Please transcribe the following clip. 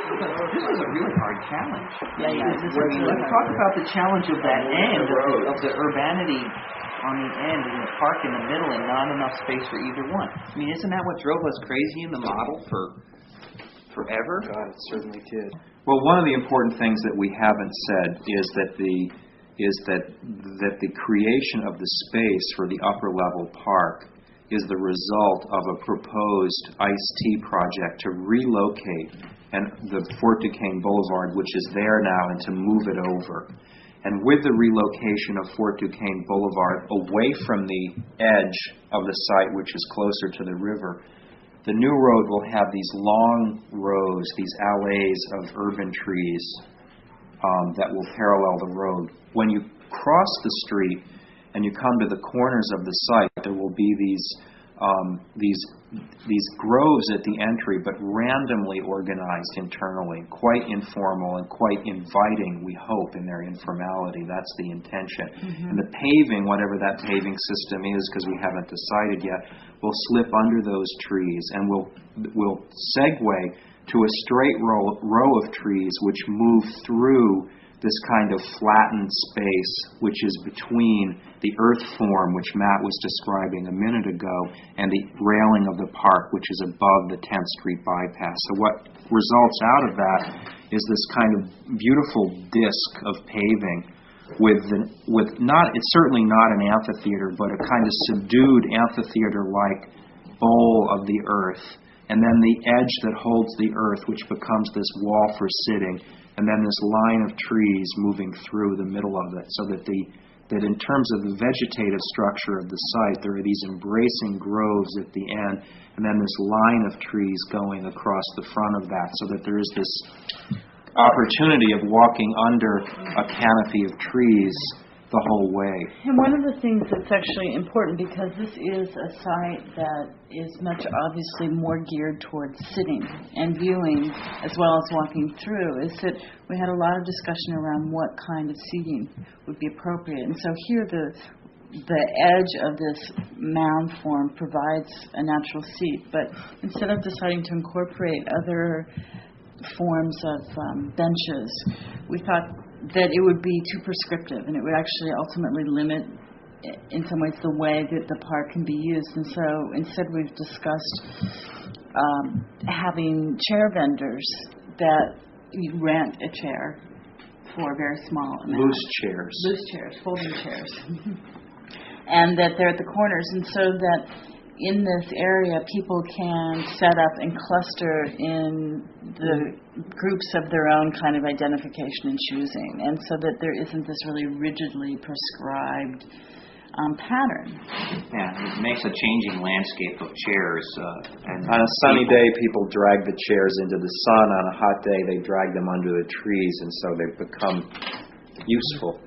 This is a really hard challenge. Let's talk about the challenge of that end, of the urbanity on the end and the park in the middle and not enough space for either one. I mean, isn't that what drove us crazy in the model forever? God, it certainly did. Well, one of the important things that we haven't said is that the creation of the space for the upper level park is the result of a proposed iced-tea project to relocate the Fort Duquesne Boulevard, which is there now, and to move it over. And with the relocation of Fort Duquesne Boulevard away from the edge of the site, which is closer to the river, the new road will have these long rows, these alleys of urban trees that will parallel the road. When you cross the street and you come to the corners of the site, there will be these groves at the entry, but randomly organized internally, quite informal and quite inviting, we hope, in their informality. That's the intention. Mm-hmm. And the paving, whatever that paving system is, because we haven't decided yet, will slip under those trees and will segue to a straight row of trees which move through this kind of flattened space which is between the earth form, which Matt was describing a minute ago, and the railing of the park, which is above the 10th Street bypass. So what results out of that is this kind of beautiful disc of paving with not, it's certainly not an amphitheater, but a kind of subdued amphitheater-like bowl of the earth, and then the edge that holds the earth, which becomes this wall for sitting, and then this line of trees moving through the middle of it, so that in terms of the vegetative structure of the site, there are these embracing groves at the end, and then this line of trees going across the front of that, so that there is this opportunity of walking under a canopy of trees the whole way. And one of the things that's actually important, because this is a site that is much obviously more geared towards sitting and viewing as well as walking through, is that we had a lot of discussion around what kind of seating would be appropriate. And so here the edge of this mound form provides a natural seat, but instead of deciding to incorporate other forms of benches, we thought that it would be too prescriptive, and it would actually ultimately limit, in some ways, the way that the park can be used. And so instead we've discussed having chair vendors that you rent a chair for a very small amount. Loose chairs, folding chairs. And that they're at the corners, and so that in this area, people can set up and cluster in the groups of their own kind of identification and choosing, and so that there isn't this really rigidly prescribed pattern. Yeah, it makes a changing landscape of chairs. And on a sunny day, people drag the chairs into the sun. On a hot day, they drag them under the trees, and so they become useful.